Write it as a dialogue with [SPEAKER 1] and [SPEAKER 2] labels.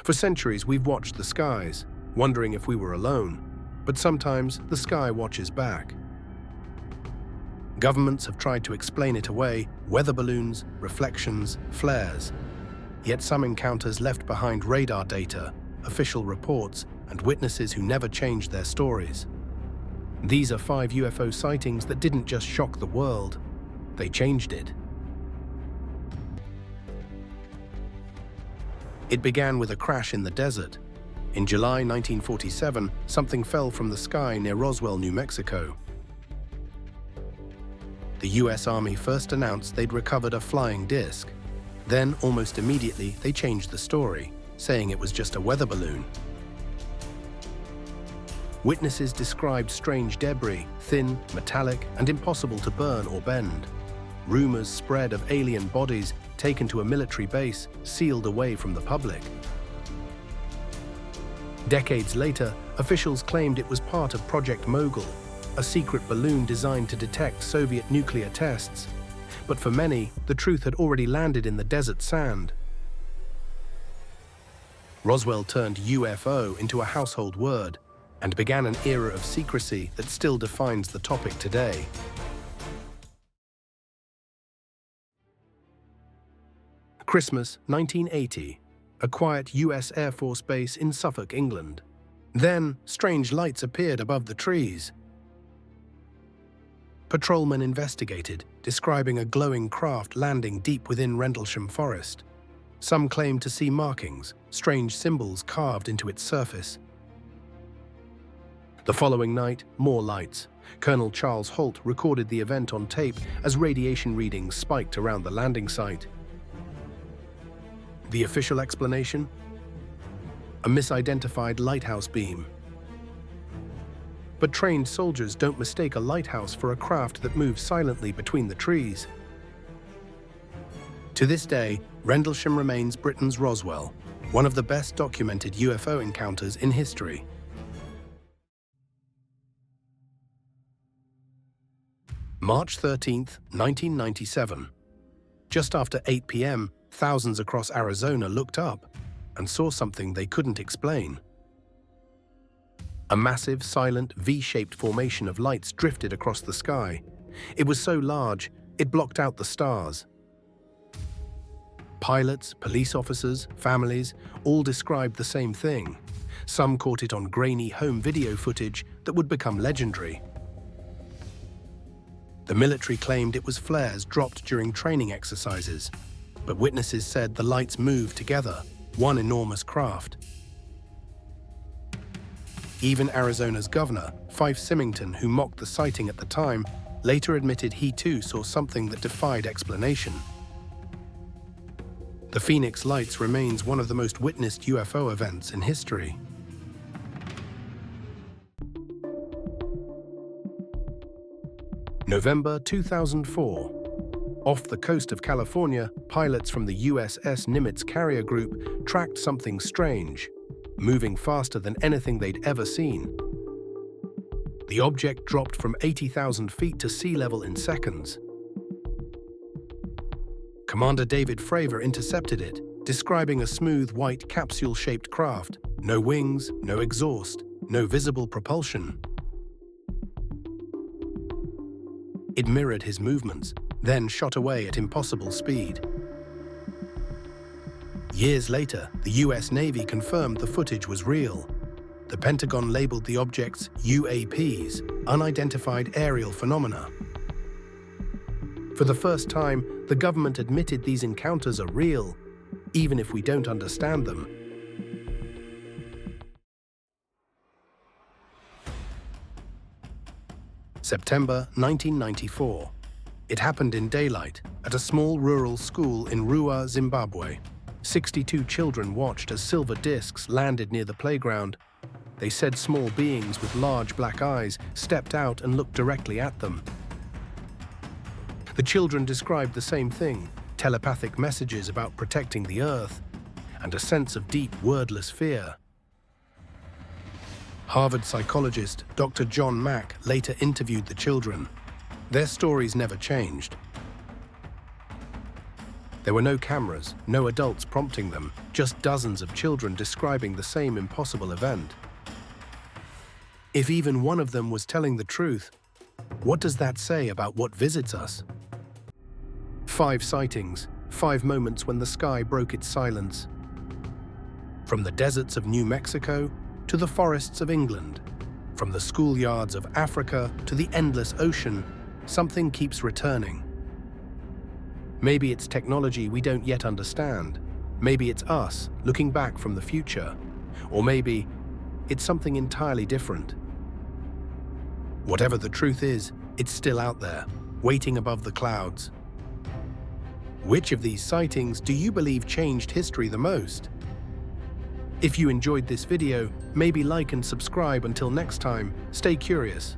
[SPEAKER 1] For centuries, we've watched the skies, wondering if we were alone, but sometimes the sky watches back. Governments have tried to explain it away: weather balloons, reflections, flares. Yet some encounters left behind radar data, official reports, and witnesses who never changed their stories. These are 5 UFO sightings that didn't just shock the world, they changed it. It began with a crash in the desert. In July 1947, something fell from the sky near Roswell, New Mexico. The US Army first announced they'd recovered a flying disc. Then, almost immediately, they changed the story, saying it was just a weather balloon. Witnesses described strange debris, thin, metallic, and impossible to burn or bend. Rumors spread of alien bodies taken to a military base, sealed away from the public. Decades later, officials claimed it was part of Project Mogul, a secret balloon designed to detect Soviet nuclear tests. But for many, the truth had already landed in the desert sand. Roswell turned UFO into a household word and began an era of secrecy that still defines the topic today. Christmas 1980, a quiet US Air Force base in Suffolk, England. Then, strange lights appeared above the trees. Patrolmen investigated, describing a glowing craft landing deep within Rendlesham Forest. Some claimed to see markings, strange symbols carved into its surface. The following night, more lights. Colonel Charles Holt recorded the event on tape as radiation readings spiked around the landing site. The official explanation? A misidentified lighthouse beam. But trained soldiers don't mistake a lighthouse for a craft that moves silently between the trees. To this day, Rendlesham remains Britain's Roswell, one of the best documented UFO encounters in history. March 13, 1997. Just after 8 p.m., thousands across Arizona looked up and saw something they couldn't explain. A massive, silent, V-shaped formation of lights drifted across the sky. It was so large, it blocked out the stars. Pilots, police officers, families, all described the same thing. Some caught it on grainy home video footage that would become legendary. The military claimed it was flares dropped during training exercises, but witnesses said the lights moved together, one enormous craft. Even Arizona's governor, Fife Symington, who mocked the sighting at the time, later admitted he too saw something that defied explanation. The Phoenix Lights remains one of the most witnessed UFO events in history. November 2004. Off the coast of California, pilots from the USS Nimitz carrier group tracked something strange, moving faster than anything they'd ever seen. The object dropped from 80,000 feet to sea level in seconds. Commander David Fravor intercepted it, describing a smooth white capsule-shaped craft. No wings, no exhaust, no visible propulsion. It mirrored his movements, then shot away at impossible speed. Years later, the US Navy confirmed the footage was real. The Pentagon labeled the objects UAPs, unidentified aerial phenomena. For the first time, the government admitted these encounters are real, even if we don't understand them. September 1994. It happened in daylight at a small rural school in Rua, Zimbabwe. 62 children watched as silver discs landed near the playground. They said small beings with large black eyes stepped out and looked directly at them. The children described the same thing: telepathic messages about protecting the Earth, and a sense of deep, wordless fear. Harvard psychologist Dr. John Mack later interviewed the children. Their stories never changed. There were no cameras, no adults prompting them, just dozens of children describing the same impossible event. If even one of them was telling the truth, what does that say about what visits us? 5 sightings, 5 moments when the sky broke its silence. From the deserts of New Mexico to the forests of England, from the schoolyards of Africa to the endless ocean, something keeps returning. Maybe it's technology we don't yet understand. Maybe it's us looking back from the future. Or maybe it's something entirely different. Whatever the truth is, it's still out there, waiting above the clouds. Which of these sightings do you believe changed history the most? If you enjoyed this video, maybe like and subscribe. Until next time, stay curious.